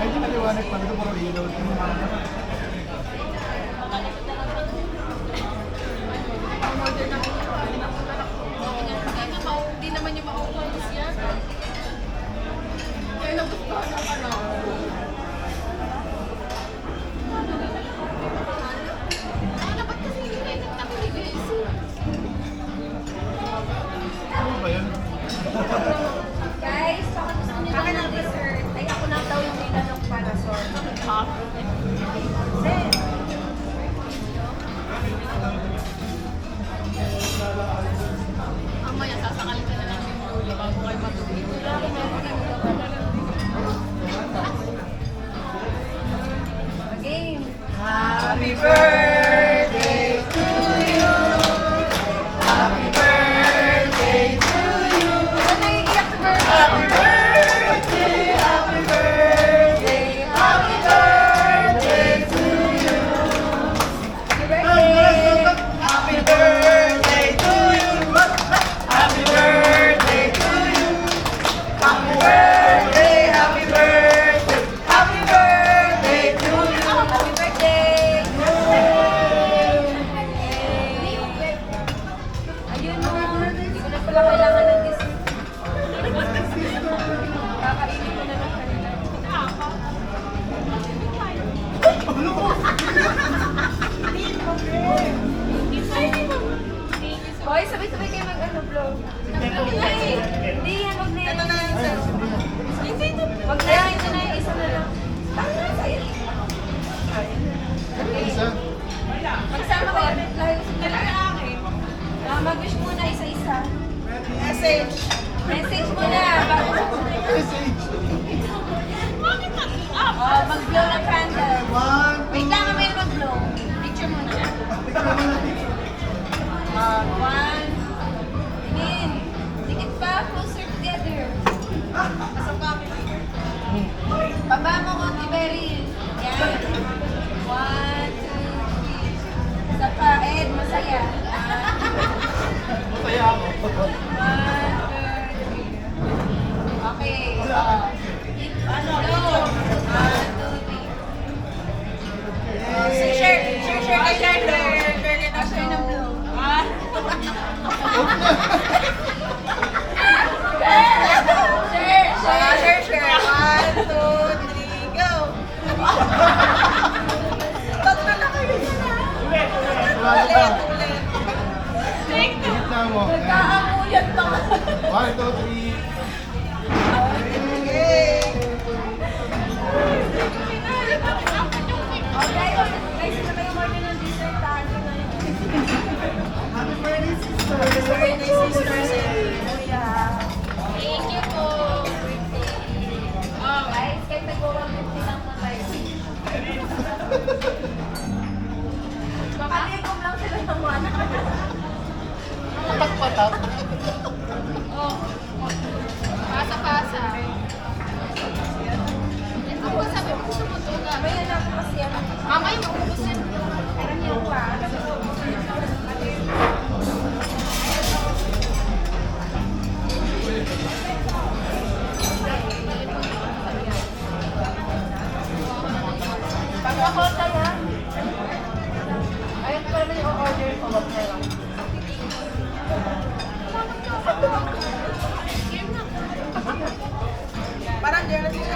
Ay, di maliwanag pala ito, puro ilaw. Hindi naman yung mauubos yan. Kaya nagustuhan na ka na. Dapat kasi hindi kayo nagtakiligay. Ano ba yan? Guys, baka gusto niyo lang ng dessert. Ay, ako na daw yung nilalong parasol. Sir. Mamaya sasakalin ka na lang yung ulo bago kayo matulog. Game. Happy birthday to you! Happy birthday to you! Ano naiiyak sa birthday? Happy birthday! Happy birthday! Happy birthday to you! Happy birthday! Happy birthday to you! Happy birthday to you! Happy birthday! Happy birthday! Happy birthday to you! Happy birthday! Ayun na. Hindi ko na pala kailangan ng dessert. Kakainin ko na lang kanina. Hoy, sabay-sabay kayo mag-vlog. Hindi yan, wag na yan. Ito na yung isa. Wag na yan, ito na yung isa na lang. Tama, sa'yo. Isa. Magsama kayo. Lahat gusto nila ng akin. Mag-wish muna isa-isa. Message. Message muna. Bago sa Message. mag-blow ng candle. One, Wait lang, may mag-blow. Picture muna. One. Tingin. Dikit pa. Closer together. Pasok pa. Baba mo, Conti Beryl. Yan. One, two, three. Isa pa. Ed, masaya. Masaya ako. One, two, three. Okay. Ano? Blow. One, two, three. Share kita. Share ng blow. Share. 1, 2, 3, go! Tatlo na kayo na. Ulit. Gitna mo. Nagkaamuyat pa. 1, 2, 3. Guys, ito kayo more ng dessert. Tayo na yun. Happy birthday, sister. Kuya. Thank you po. Guys, kahit nag-150 lang na tayo. Pakalikom lang sila ng one. Patak-patak. Oh. Pasa-pasa. Ako sabi mo gusto mo ito na. May anak ko kasi yan. Mamaya maubos yan. Alam niyo pa. Pag-hold na yan. Ayun pa naman yung order ko. Wag na lang. Parang